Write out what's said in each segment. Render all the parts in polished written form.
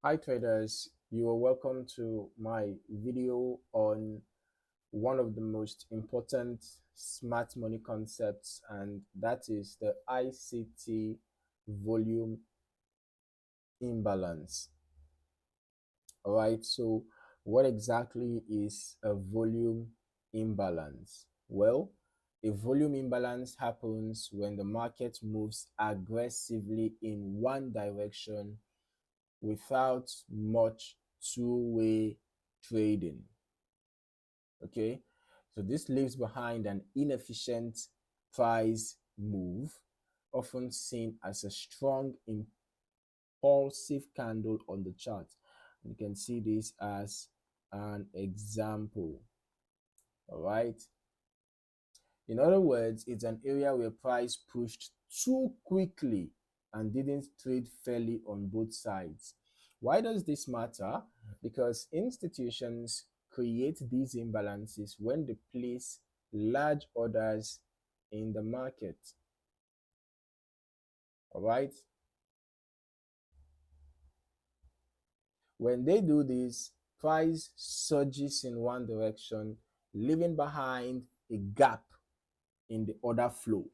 Hi traders, you are welcome to my video on one of the most important smart money concepts, and that is the ICT volume imbalance. All right, so what exactly is a volume imbalance? Well, a volume imbalance happens when the market moves aggressively in one direction without much two-way trading. Okay, so this leaves behind an inefficient price move, often seen as a strong impulsive candle on the chart. You can see this as an example. All right, in other words, it's an area where price pushed too quickly and didn't trade fairly on both sides. Why does this matter? Because institutions create these imbalances when they place large orders in the market. All right. When they do this, price surges in one direction, leaving behind a gap in the order flow.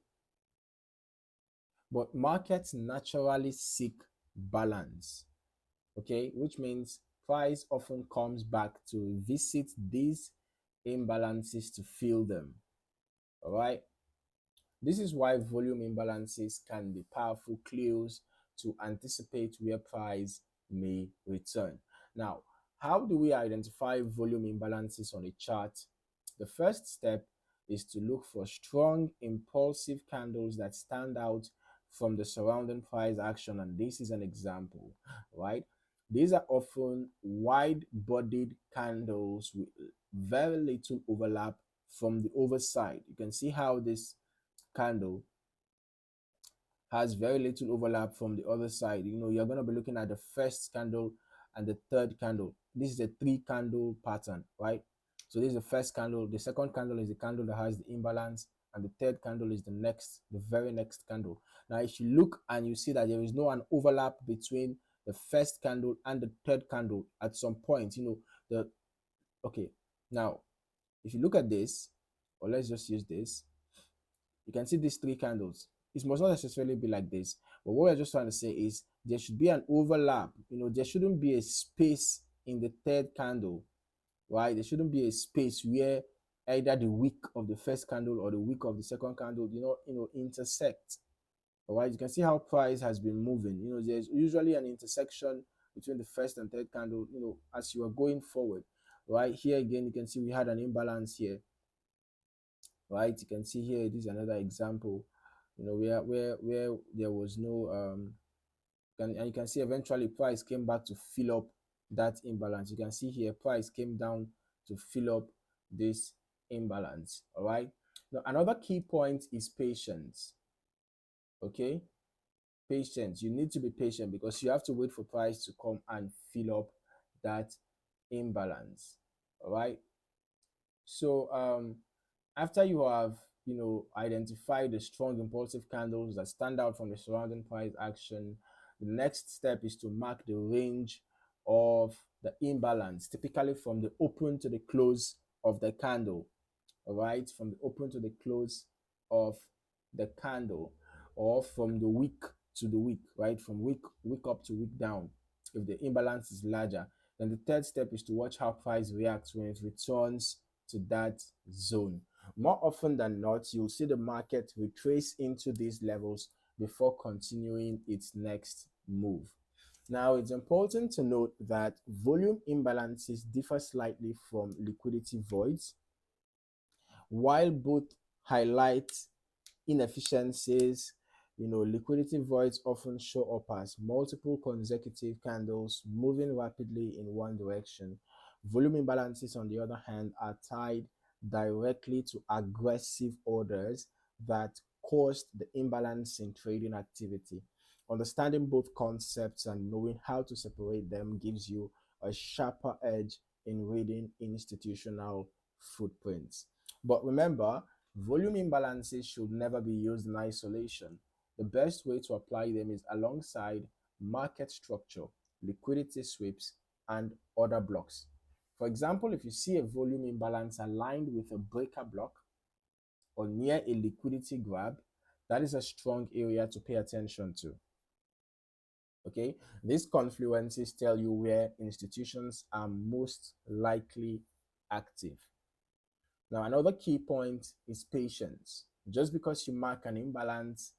But markets naturally seek balance, okay, which means price often comes back to visit these imbalances to fill them. All right, this is why volume imbalances can be powerful clues to anticipate where price may return. Now, how do we identify volume imbalances on a chart? The first step is to look for strong impulsive candles that stand out from the surrounding price action, and this is an example, right? These are often wide-bodied candles with very little overlap from the overside. You can see how this candle has very little overlap from the other side. You're going to be looking at the first candle and the third candle. This is a three candle pattern, right? So this is the first candle. The second candle is the candle that has the imbalance, and the third candle is the very next candle. Now, if you look and you see that there is no an overlap between the first candle and the third candle at some point, the okay. Now, if you look at this, or let's just use this, you can see these three candles. It must not necessarily be like this, but what we're just trying to say is there should be an overlap. There shouldn't be a space in the third candle, right? There shouldn't be a space where either the wick of the first candle or the wick of the second candle, intersect. All right, you can see how price has been moving. There's usually an intersection between the first and third candle, as you are going forward. Right here again, you can see we had an imbalance here, right? You can see here, this is another example, where there was no and you can see eventually price came back to fill up that imbalance. You can see here price came down to fill up this imbalance. All right, now another key point is patience. Okay, patience. You need to be patient because you have to wait for price to come and fill up that imbalance. All right, so after you have identified the strong impulsive candles that stand out from the surrounding price action, the next step is to mark the range of the imbalance, typically from the open to the close of the candle. All right, from the open to the close of the candle, or from the wick to the wick, right, from wick up to wick down. If the imbalance is larger, then the third step is to watch how price reacts when it returns to that zone. More often than not, you'll see the market retrace into these levels before continuing its next move. Now, it's important to note that volume imbalances differ slightly from liquidity voids. While both highlight inefficiencies, liquidity voids often show up as multiple consecutive candles moving rapidly in one direction. Volume imbalances, on the other hand, are tied directly to aggressive orders that caused the imbalance in trading activity. Understanding both concepts and knowing how to separate them gives you a sharper edge in reading institutional footprints. But remember, volume imbalances should never be used in isolation. The best way to apply them is alongside market structure. liquidity sweeps, and other blocks. For example, if you see a volume imbalance aligned with a breaker block or near a liquidity grab, that is a strong area to pay attention to. Okay, these confluences tell you where institutions are most likely active. Now, another key point is patience. Just because you mark an imbalance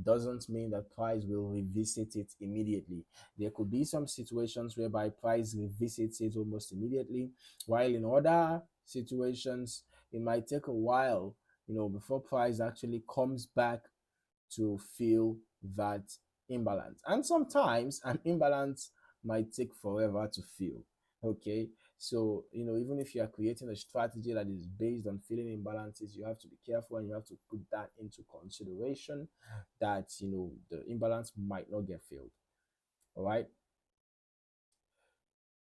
doesn't mean that price will revisit it immediately. There could be some situations whereby price revisits it almost immediately, while in other situations it might take a while, before price actually comes back to fill that imbalance. And sometimes an imbalance might take forever to fill. Okay. So, even if you are creating a strategy that is based on filling imbalances, you have to be careful and you have to put that into consideration that, the imbalance might not get filled. All right.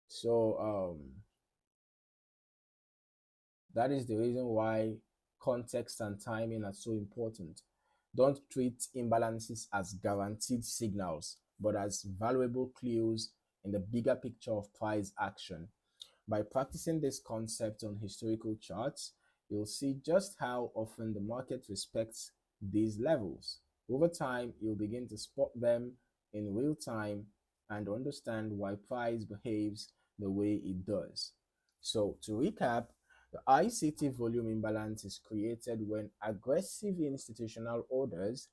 So, that is the reason why context and timing are so important. Don't treat imbalances as guaranteed signals, but as valuable clues in the bigger picture of price action. By practicing this concept on historical charts, you'll see just how often the market respects these levels. Over time, you'll begin to spot them in real time and understand why price behaves the way it does. So, to recap, the ICT volume imbalance is created when aggressive institutional orders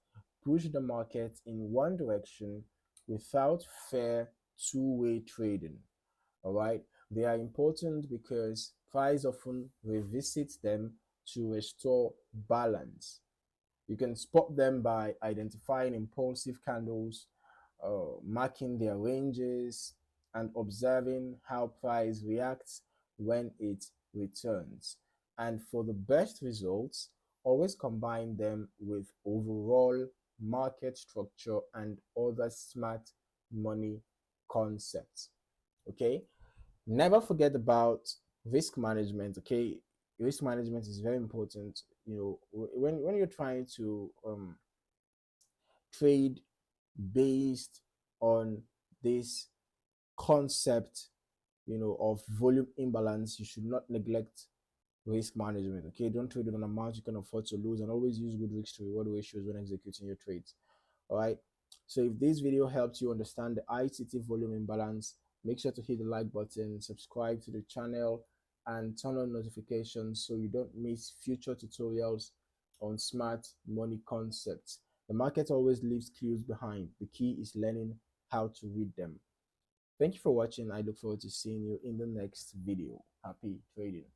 push the market in one direction without fair two-way trading. All right, they are important because price often revisits them to restore balance. You can spot them by identifying impulsive candles, marking their ranges, and observing how price reacts when it returns. And for the best results, always combine them with overall market structure and other smart money concepts. Okay, never forget about risk management. Okay, risk management is very important. When you're trying to trade based on this concept, of volume imbalance, you should not neglect risk management. Okay, don't trade on an amount you can afford to lose, and always use good risk to reward ratios when executing your trades. All right, so if this video helped you understand the ICT volume imbalance, make sure to hit the like button, subscribe to the channel, and turn on notifications so you don't miss future tutorials on smart money concepts. The market always leaves clues behind. The key is learning how to read them. Thank you for watching. I look forward to seeing you in the next video. Happy trading.